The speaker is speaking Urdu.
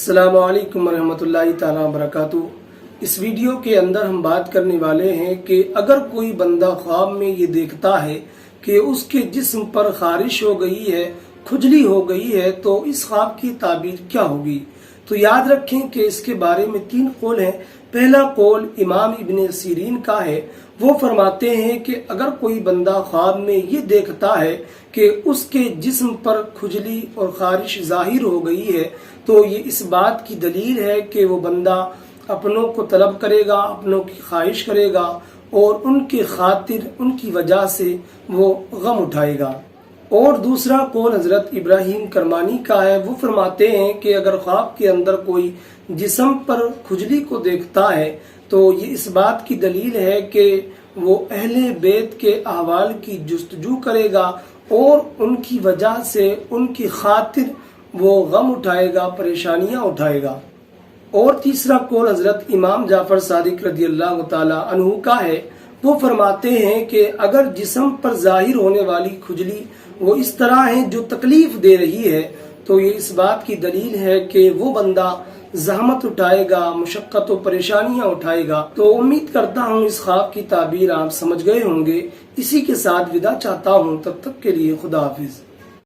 السلام علیکم ورحمۃ اللہ تعالیٰ وبرکاتہ۔ اس ویڈیو کے اندر ہم بات کرنے والے ہیں کہ اگر کوئی بندہ خواب میں یہ دیکھتا ہے کہ اس کے جسم پر خارش ہو گئی ہے، کھجلی ہو گئی ہے، تو اس خواب کی تعبیر کیا ہوگی؟ تو یاد رکھیں کہ اس کے بارے میں 3 قول ہیں۔ پہلا قول امام ابن سیرین کا ہے۔ وہ فرماتے ہیں کہ اگر کوئی بندہ خواب میں یہ دیکھتا ہے کہ اس کے جسم پر کھجلی اور خارش ظاہر ہو گئی ہے تو یہ اس بات کی دلیل ہے کہ وہ بندہ اپنوں کو طلب کرے گا، اپنوں کی خواہش کرے گا اور ان کے خاطر ان کی وجہ سے وہ غم اٹھائے گا۔ اور دوسرا قول حضرت ابراہیم کرمانی کا ہے۔ وہ فرماتے ہیں کہ اگر خواب کے اندر کوئی جسم پر کھجلی کو دیکھتا ہے تو یہ اس بات کی دلیل ہے کہ وہ اہل بیت کے احوال کی جستجو کرے گا اور ان کی وجہ سے ان کی خاطر وہ غم اٹھائے گا، پریشانیاں اٹھائے گا۔ اور تیسرا قول حضرت امام جعفر صادق رضی اللہ تعالی عنہ کا ہے۔ وہ فرماتے ہیں کہ اگر جسم پر ظاہر ہونے والی کھجلی وہ اس طرح ہے جو تکلیف دے رہی ہے تو یہ اس بات کی دلیل ہے کہ وہ بندہ زحمت اٹھائے گا، مشقت و پریشانیاں اٹھائے گا۔ تو امید کرتا ہوں اس خواب کی تعبیر آپ سمجھ گئے ہوں گے۔ اسی کے ساتھ وداع چاہتا ہوں، تب تک کے لیے خدا حافظ۔